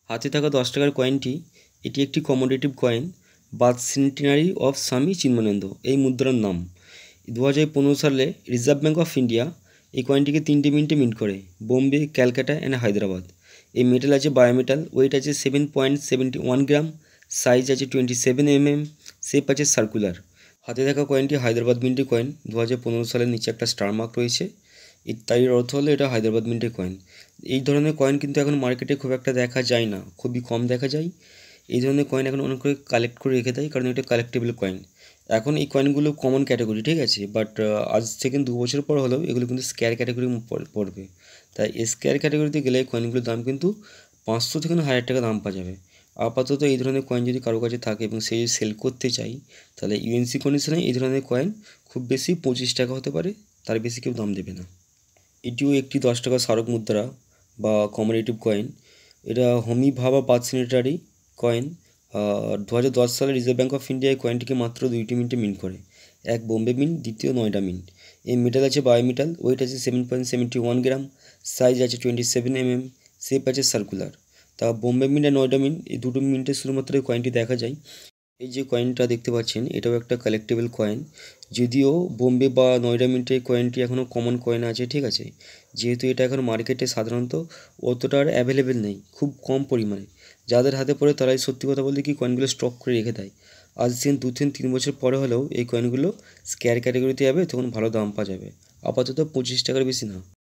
হাতে থাকা 10 টাকার কয়েনটি এটি একটি কমোডেটিভ কয়েন বার্থ সেন্টিনারি অফ স্বামী চিন্ময়ানন্দ এই মুদ্রার নাম। 2015 সালে রিজার্ভ ব্যাঙ্ক অফ ইন্ডিয়া এই কয়েনটিকে 3টে মিন্টে মিন্ট করে, বোম্বে, ক্যালকাটা অ্যান্ড হায়দ্রাবাদ। এই মেটাল আছে বায়োমেটাল, ওয়েট আছে 7.71 গ্রাম, সাইজ আছে 27 mm, শেপ আছে সার্কুলার। হাতে থাকা কয়েনটি হায়দ্রাবাদ মিন্টের কয়েন। 2015 সালের নিচে একটা স্টার মার্ক রয়েছে, তাই অর্থ হলো এটা হায়দ্রাবাদ মিন্টের কয়েন। এই ধরনের কয়েন কিন্তু এখন মার্কেটে খুব একটা দেখা যায় না, খুবই কম দেখা যায়। এই ধরনের কয়েন এখন অনেক করে কালেক্ট করে রেখে দেয়, কারণ এটা কালেক্টেবল কয়েন। এখন এই কয়েনগুলো কমন ক্যাটাগরি, ঠিক আছে, বাট আজ থেকে 2 বছর পর হলেও এগুলো কিন্তু স্কেয়ার ক্যাটাগরি পড়বে। তাই স্কেয়ার ক্যাটাগরিতে গেলে কয়েনগুলোর দাম কিন্তু 500 থেকে 1000 টাকা দাম পাওয়া যাবে। আপাতত এই ধরনের কয়েন যদি কারো কাছে থাকে এবং সে সেল করতে চাই, তাহলে ইউএনসি কন্ডিশনে এই ধরনের কয়েন খুব বেশি 25 টাকা হতে পারে, তার বেশি কেউ দাম দেবে না। এটিও একটি 10 টাকার স্মারক মুদ্রা বা কমোডেটিভ কয়েন। এটা হোমি ভাবা বার্থ সেন্টিনারি কয়েন। 2010 সালে রিজার্ভ ব্যাঙ্ক অফ ইন্ডিয়া এই কয়েনটিকে মাত্র 2টি মিন্টে মিন্ট করে, এক বোম্বে মিন্ট, দ্বিতীয় নয়ডা মিন্ট। এই মেটাল আছে বায়োমেটাল, ওয়েট আছে 7.71 গ্রাম, সাইজ আছে 27 mm, শেপ আছে সার্কুলার। তা বোম্বে মিন্ট আর নয়ডা মিন্ট এই দুটো মিন্টে শুধুমাত্র এই কয়েনটি দেখা যায়। এই যে কয়েনটা দেখতে পাচ্ছেন এটাও একটা কালেক্টেবল কয়েন, যদিও বোম্বে বা নয়ডা মিন্টের কয়েনটি এখনও কমন কয়েন আছে, ঠিক আছে। যেহেতু এটা এখন মার্কেটে সাধারণত অতটা আর অ্যাভেলেবেল নেই, খুব কম পরিমাণে। যাদের হাতে পড়ে তারাই সত্যি কথা বলতে কি কয়েনগুলো স্টক করে রেখে দেয়। আজ দিন 2-3 বছর পরে হলেও এই কয়েনগুলো স্কেয়ার ক্যাটাগরিতে যাবে, তখন ভালো দাম পাওয়া যাবে। আপাতত 25 টাকার বেশি না।